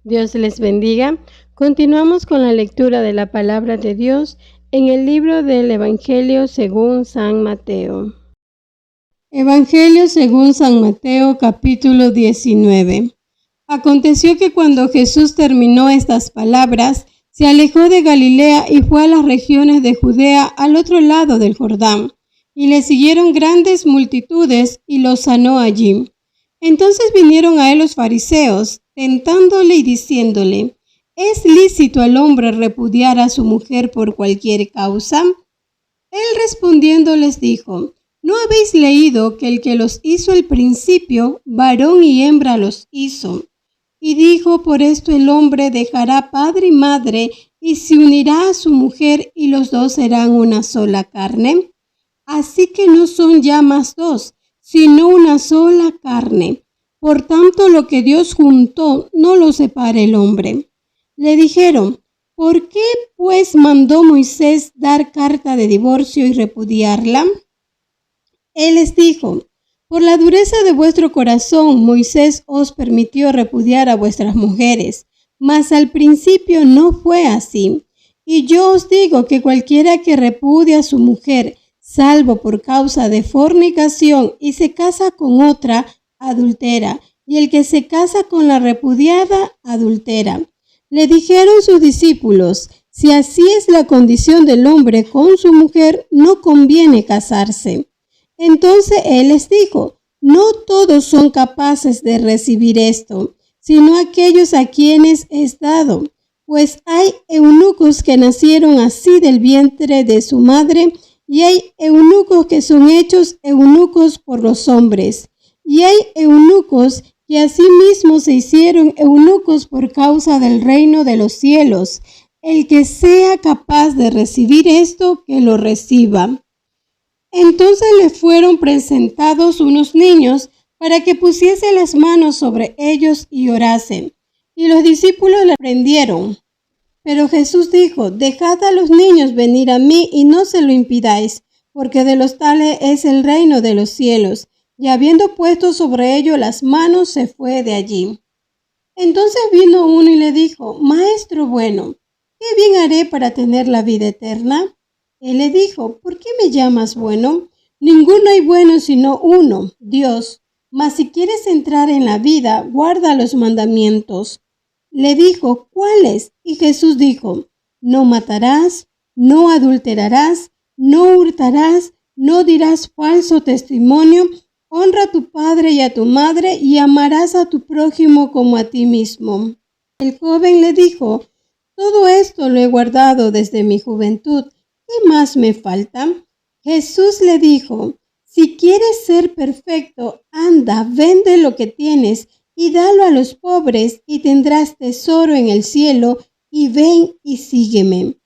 Dios les bendiga. Continuamos con la lectura de la palabra de Dios en el libro del Evangelio según San Mateo. Evangelio según San Mateo, capítulo 19. Aconteció que cuando Jesús terminó estas palabras, se alejó de Galilea y fue a las regiones de Judea al otro lado del Jordán, y le siguieron grandes multitudes y los sanó allí. Entonces vinieron a él los fariseos, tentándole y diciéndole: ¿es lícito al hombre repudiar a su mujer por cualquier causa? Él respondiendo les dijo: ¿no habéis leído que el que los hizo al principio, varón y hembra los hizo? Y dijo: por esto el hombre dejará padre y madre, y se unirá a su mujer, y los dos serán una sola carne. Así que no son ya más dos, sino una sola carne. Por tanto, lo que Dios juntó, no lo separe el hombre. Le dijeron: ¿por qué pues mandó Moisés dar carta de divorcio y repudiarla? Él les dijo: por la dureza de vuestro corazón, Moisés os permitió repudiar a vuestras mujeres, mas al principio no fue así. Y yo os digo que cualquiera que repudia a su mujer, salvo por causa de fornicación, y se casa con otra, adultera, y el que se casa con la repudiada, adultera. Le dijeron sus discípulos: si así es la condición del hombre con su mujer, no conviene casarse. Entonces él les dijo: no todos son capaces de recibir esto, sino aquellos a quienes es dado, pues hay eunucos que nacieron así del vientre de su madre, y hay eunucos que son hechos eunucos por los hombres, y hay eunucos que asimismo se hicieron eunucos por causa del reino de los cielos. El que sea capaz de recibir esto, que lo reciba. Entonces le fueron presentados unos niños para que pusiese las manos sobre ellos y orasen. Y los discípulos le prendieron. Pero Jesús dijo: dejad a los niños venir a mí y no se lo impidáis, porque de los tales es el reino de los cielos. Y habiendo puesto sobre ellos las manos, se fue de allí. Entonces vino uno y le dijo: Maestro bueno, ¿qué bien haré para tener la vida eterna? Él le dijo: ¿por qué me llamas bueno? Ninguno hay bueno sino uno, Dios. Mas si quieres entrar en la vida, guarda los mandamientos. Le dijo: ¿cuáles? Y Jesús dijo: no matarás, no adulterarás, no hurtarás, no dirás falso testimonio, honra a tu padre y a tu madre, y amarás a tu prójimo como a ti mismo. El joven le dijo: todo esto lo he guardado desde mi juventud. ¿Qué más me falta? Jesús le dijo: si quieres ser perfecto, anda, vende lo que tienes y dalo a los pobres, y tendrás tesoro en el cielo, y ven y sígueme.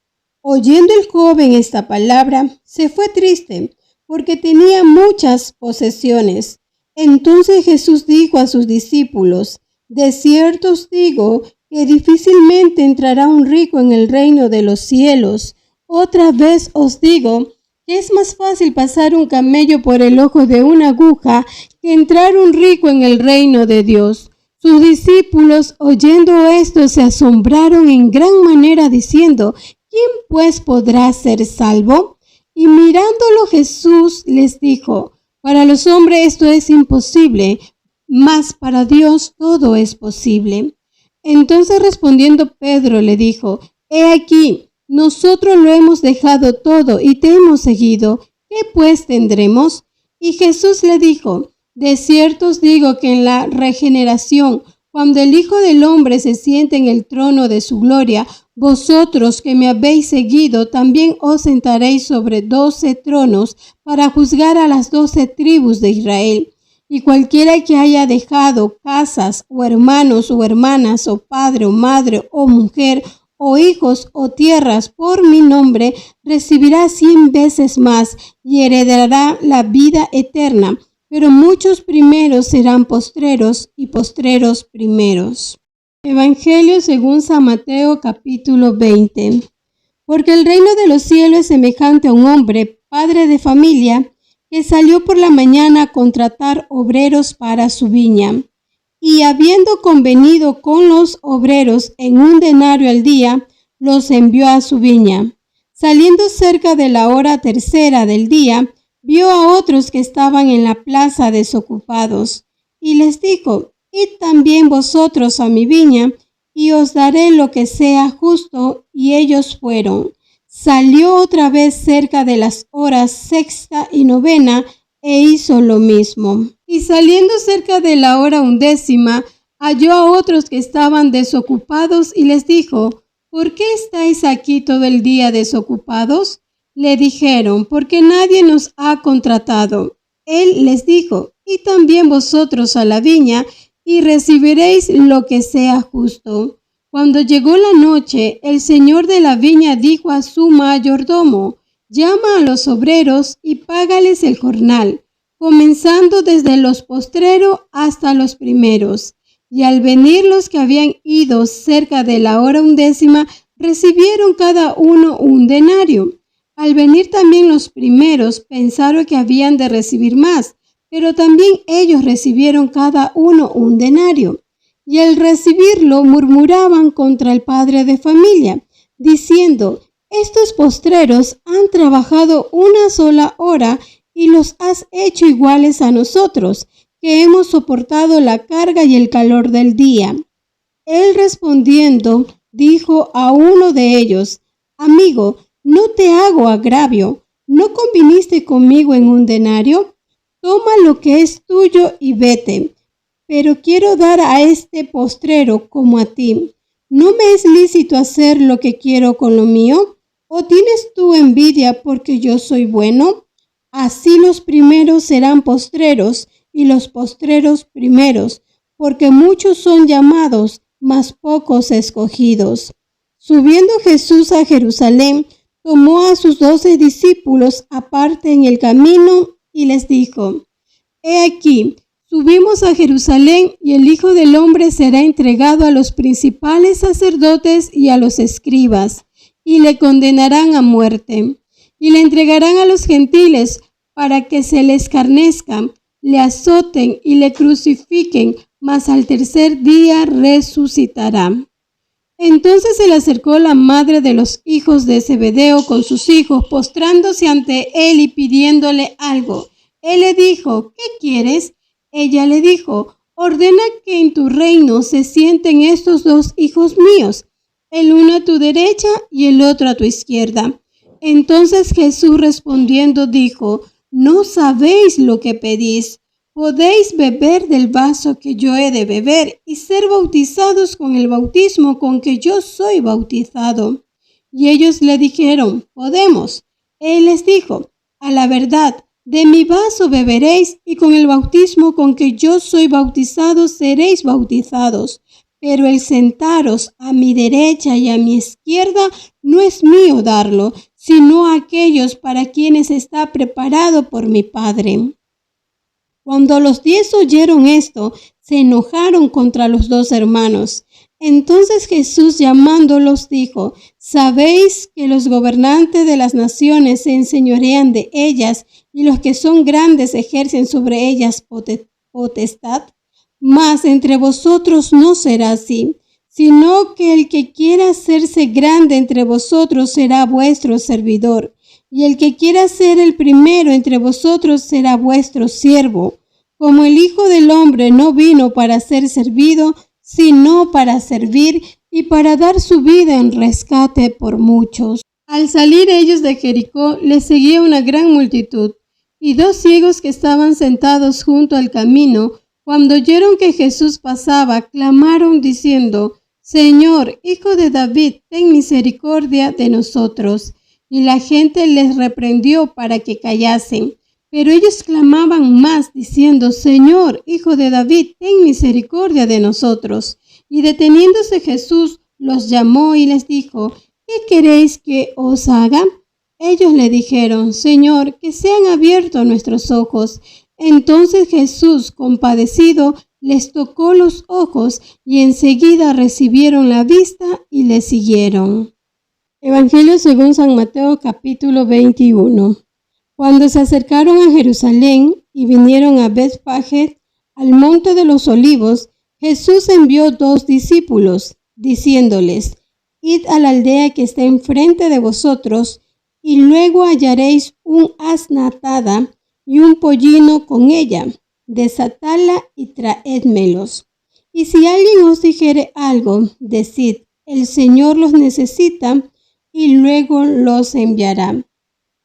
Oyendo el joven esta palabra, se fue triste, porque tenía muchas posesiones. Entonces Jesús dijo a sus discípulos: de cierto os digo que difícilmente entrará un rico en el reino de los cielos. Otra vez os digo que es más fácil pasar un camello por el ojo de una aguja que entrar un rico en el reino de Dios. Sus discípulos, oyendo esto, se asombraron en gran manera, diciendo: ¿quién pues podrá ser salvo? Y mirándolo Jesús les dijo: para los hombres esto es imposible, mas para Dios todo es posible. Entonces respondiendo Pedro le dijo: he aquí, nosotros lo hemos dejado todo y te hemos seguido. ¿Qué pues tendremos? Y Jesús le dijo: de cierto os digo que en la regeneración, cuando el Hijo del Hombre se siente en el trono de su gloria, vosotros que me habéis seguido, también os sentaréis sobre 12 tronos para juzgar a las 12 tribus de Israel. Y cualquiera que haya dejado casas, o hermanos, o hermanas, o padre, o madre, o mujer, o hijos, o tierras, por mi nombre, recibirá 100 veces más, y heredará la vida eterna. Pero muchos primeros serán postreros, y postreros primeros. Evangelio según San Mateo, capítulo 20. Porque el reino de los cielos es semejante a un hombre, padre de familia, que salió por la mañana a contratar obreros para su viña. Y habiendo convenido con los obreros en 1 denario al día, los envió a su viña. Saliendo cerca de la hora tercera del día, vio a otros que estaban en la plaza desocupados, y les dijo: Id también vosotros a mi viña, y os daré lo que sea justo. Y ellos fueron. Salió otra vez cerca de las horas sexta y novena, e hizo lo mismo. Y saliendo cerca de la hora 11, halló a otros que estaban desocupados, y les dijo: ¿Por qué estáis aquí todo el día desocupados? Le dijeron: porque nadie nos ha contratado. Él les dijo: y también vosotros a la viña, y recibiréis lo que sea justo. Cuando llegó la noche, el señor de la viña dijo a su mayordomo: llama a los obreros y págales el jornal, comenzando desde los postreros hasta los primeros. Y al venir los que habían ido cerca de la hora 11, recibieron cada uno 1 denario. Al venir también los primeros, pensaron que habían de recibir más, pero también ellos recibieron cada uno 1 denario. Y al recibirlo murmuraban contra el padre de familia, diciendo: estos postreros han trabajado 1 sola hora y los has hecho iguales a nosotros, que hemos soportado la carga y el calor del día. Él respondiendo, dijo a uno de ellos: amigo, no te hago agravio, ¿no conviniste conmigo en 1 denario? Toma lo que es tuyo y vete. Pero quiero dar a este postrero como a ti. ¿No me es lícito hacer lo que quiero con lo mío? ¿O tienes tú envidia porque yo soy bueno? Así los primeros serán postreros, y los postreros primeros, porque muchos son llamados, mas pocos escogidos. Subiendo Jesús a Jerusalén, tomó a sus 12 discípulos aparte en el camino, y les dijo: He aquí, subimos a Jerusalén, y el Hijo del Hombre será entregado a los principales sacerdotes y a los escribas, y le condenarán a muerte, y le entregarán a los gentiles para que se le escarnezcan, le azoten y le crucifiquen, mas al tercer día resucitará. Entonces se le acercó la madre de los hijos de Zebedeo con sus hijos, postrándose ante él y pidiéndole algo. Él le dijo: ¿qué quieres? Ella le dijo: ordena que en tu reino se sienten estos 2 hijos míos, el uno a tu derecha y el otro a tu izquierda. Entonces Jesús respondiendo dijo: no sabéis lo que pedís. ¿Podéis beber del vaso que yo he de beber y ser bautizados con el bautismo con que yo soy bautizado? Y ellos le dijeron: podemos. Él les dijo: a la verdad, de mi vaso beberéis, y con el bautismo con que yo soy bautizado seréis bautizados. Pero el sentaros a mi derecha y a mi izquierda no es mío darlo, sino a aquellos para quienes está preparado por mi Padre. Cuando los 10 oyeron esto, se enojaron contra los 2 hermanos. Entonces Jesús llamándolos dijo: ¿sabéis que los gobernantes de las naciones se enseñorean de ellas, y los que son grandes ejercen sobre ellas potestad? Mas entre vosotros no será así, sino que el que quiera hacerse grande entre vosotros será vuestro servidor, y el que quiera ser el primero entre vosotros será vuestro siervo. Como el Hijo del Hombre no vino para ser servido, sino para servir y para dar su vida en rescate por muchos. Al salir ellos de Jericó, les seguía una gran multitud, y 2 ciegos que estaban sentados junto al camino, cuando oyeron que Jesús pasaba, clamaron diciendo: Señor, Hijo de David, ten misericordia de nosotros. Y la gente les reprendió para que callasen. Pero ellos clamaban más, diciendo: Señor, Hijo de David, ten misericordia de nosotros. Y deteniéndose Jesús, los llamó y les dijo: ¿qué queréis que os haga? Ellos le dijeron: Señor, que sean abiertos nuestros ojos. Entonces Jesús, compadecido, les tocó los ojos, y enseguida recibieron la vista y le siguieron. Evangelio según San Mateo, capítulo 21. Cuando se acercaron a Jerusalén y vinieron a Betfagé, al monte de los olivos, Jesús envió 2 discípulos, diciéndoles: Id a la aldea que está enfrente de vosotros, y luego hallaréis un asna atada y un pollino con ella. Desatadla y traédmelos. Y si alguien os dijere algo, decid: el Señor los necesita, y luego los enviará.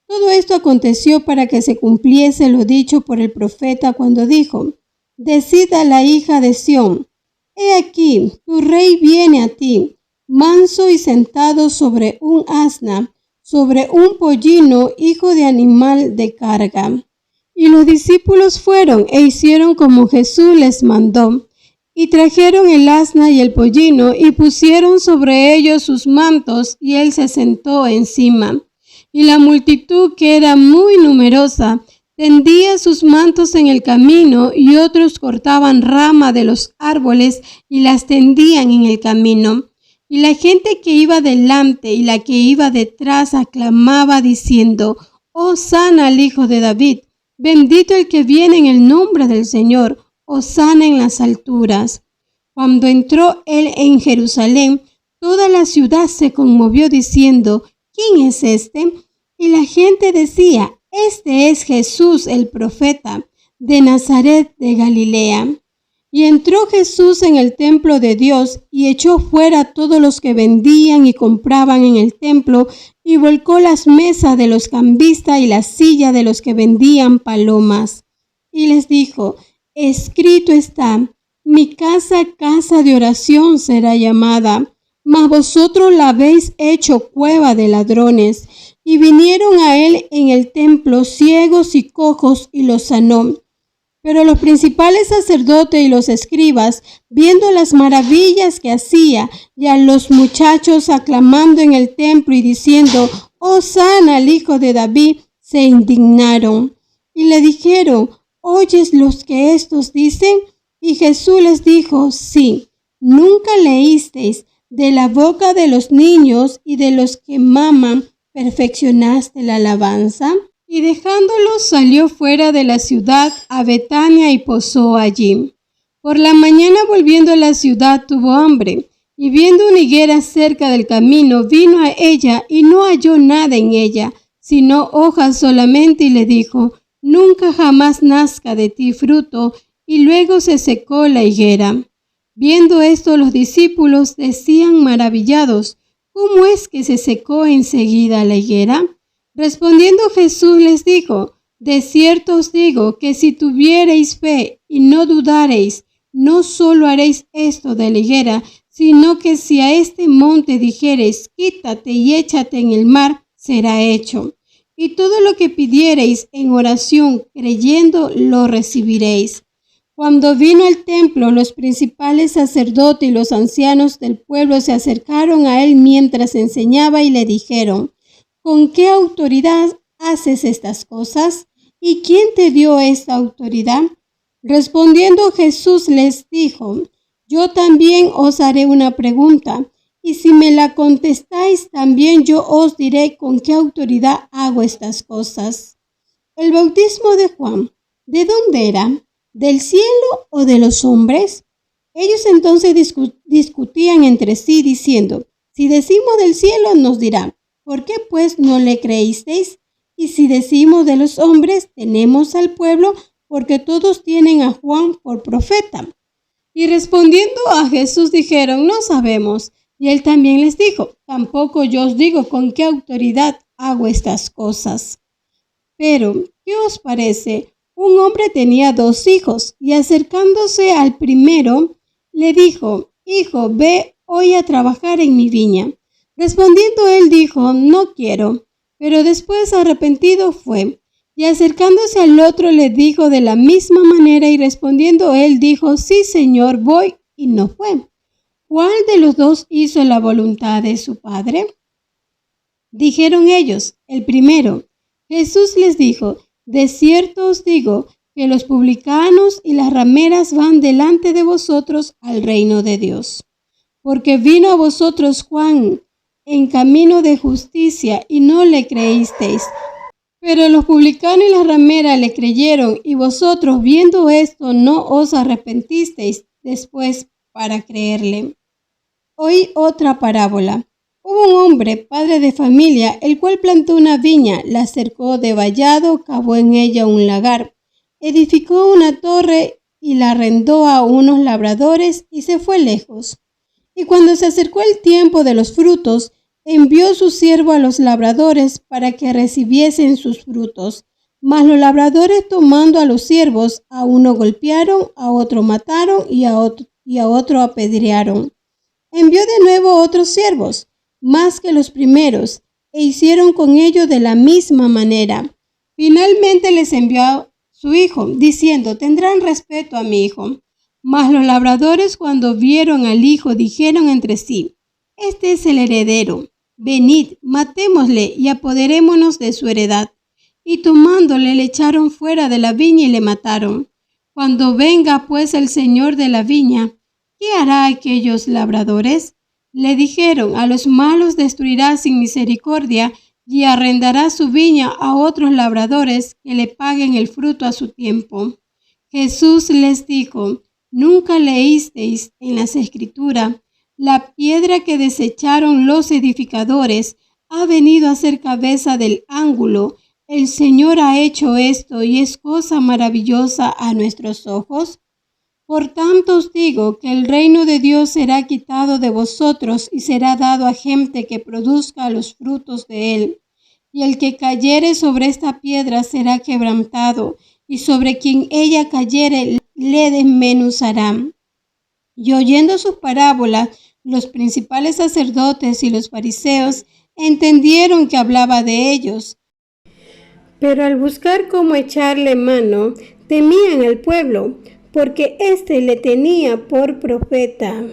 Todo esto aconteció para que se cumpliese lo dicho por el profeta cuando dijo: Decid a la hija de Sión: He aquí, tu rey viene a ti, manso y sentado sobre un asna, sobre un pollino, hijo de animal de carga. Y los discípulos fueron e hicieron como Jesús les mandó, y trajeron el asna y el pollino, y pusieron sobre ellos sus mantos, y él se sentó encima. Y la multitud, que era muy numerosa, tendía sus mantos en el camino, y otros cortaban rama de los árboles y las tendían en el camino. Y la gente que iba delante y la que iba detrás aclamaba diciendo: Hosana al Hijo de David, bendito el que viene en el nombre del Señor, hosana en las alturas. Cuando entró él en Jerusalén, toda la ciudad se conmovió diciendo: ¿Quién es este? Y la gente decía: Este es Jesús el profeta, de Nazaret de Galilea. Y entró Jesús en el templo de Dios, y echó fuera a todos los que vendían y compraban en el templo, y volcó las mesas de los cambistas y las sillas de los que vendían palomas. Y les dijo: Escrito está: Mi casa, casa de oración será llamada, mas vosotros la habéis hecho cueva de ladrones. Y vinieron a él en el templo ciegos y cojos, y los sanó. Pero los principales sacerdotes y los escribas, viendo las maravillas que hacía, y a los muchachos aclamando en el templo y diciendo: Hosana al Hijo de David, se indignaron. Y le dijeron: ¿Oyes los que estos dicen? Y Jesús les dijo: Sí, ¿nunca leísteis: de la boca de los niños y de los que maman perfeccionaste la alabanza? Y dejándolos salió fuera de la ciudad a Betania y posó allí. Por la mañana, volviendo a la ciudad, tuvo hambre, y viendo una higuera cerca del camino, vino a ella y no halló nada en ella, sino hojas solamente, y le dijo: Nunca jamás nazca de ti fruto. Y luego se secó la higuera. Viendo esto, los discípulos decían maravillados: ¿Cómo es que se secó enseguida la higuera? Respondiendo Jesús les dijo: De cierto os digo que si tuviereis fe y no dudareis, no solo haréis esto de la higuera, sino que si a este monte dijereis: Quítate y échate en el mar, será hecho. Y todo lo que pidiereis en oración, creyendo, lo recibiréis. Cuando vino al templo, los principales sacerdotes y los ancianos del pueblo se acercaron a él mientras enseñaba y le dijeron: ¿Con qué autoridad haces estas cosas? ¿Y quién te dio esta autoridad? Respondiendo Jesús les dijo: Yo también os haré una pregunta, y si me la contestáis, también yo os diré con qué autoridad hago estas cosas. El bautismo de Juan, ¿de dónde era? ¿Del cielo o de los hombres? Ellos entonces discutían entre sí, diciendo: Si decimos del cielo, nos dirá: ¿Por qué pues no le creísteis? Y si decimos de los hombres, tenemos al pueblo, porque todos tienen a Juan por profeta. Y respondiendo a Jesús dijeron: No sabemos. Y él también les dijo: Tampoco yo os digo con qué autoridad hago estas cosas. Pero, ¿qué os parece? Un hombre tenía 2 hijos, y acercándose al primero, le dijo: Hijo, ve hoy a trabajar en mi viña. Respondiendo él dijo: No quiero. Pero después, arrepentido, fue. Y acercándose al otro, le dijo de la misma manera, y respondiendo él dijo: Sí, Señor, voy, y no fue. ¿Cuál de los 2 hizo la voluntad de su padre? Dijeron ellos: El primero. Jesús les dijo: De cierto os digo que los publicanos y las rameras van delante de vosotros al reino de Dios. Porque vino a vosotros Juan en camino de justicia y no le creísteis. Pero los publicanos y las rameras le creyeron, y vosotros, viendo esto, no os arrepentisteis después para creerle. Oí otra parábola. Hubo un hombre, padre de familia, el cual plantó una viña, la cercó de vallado, cavó en ella un lagar, edificó una torre y la arrendó a unos labradores y se fue lejos. Y cuando se acercó el tiempo de los frutos, envió su siervo a los labradores para que recibiesen sus frutos. Mas los labradores, tomando a los siervos, a uno golpearon, a otro mataron y a otro apedrearon. Envió de nuevo otros siervos, más que los primeros, e hicieron con ellos de la misma manera. Finalmente les envió a su hijo, diciendo: tendrán respeto a mi hijo. Mas los labradores, cuando vieron al hijo, dijeron entre sí: este es el heredero. Venid, matémosle y apoderémonos de su heredad. Y tomándole, le echaron fuera de la viña y le mataron. Cuando venga pues el señor de la viña, ¿qué hará aquellos labradores? Le dijeron: a los malos destruirá sin misericordia y arrendará su viña a otros labradores que le paguen el fruto a su tiempo. Jesús les dijo: ¿nunca leísteis en las Escrituras: la piedra que desecharon los edificadores ha venido a ser cabeza del ángulo? El Señor ha hecho esto y es cosa maravillosa a nuestros ojos. Por tanto os digo que el reino de Dios será quitado de vosotros y será dado a gente que produzca los frutos de él. Y el que cayere sobre esta piedra será quebrantado, y sobre quien ella cayere le desmenuzarán. Y oyendo sus parábolas, los principales sacerdotes y los fariseos entendieron que hablaba de ellos. Pero al buscar cómo echarle mano, temían al pueblo, porque éste le tenía por profeta.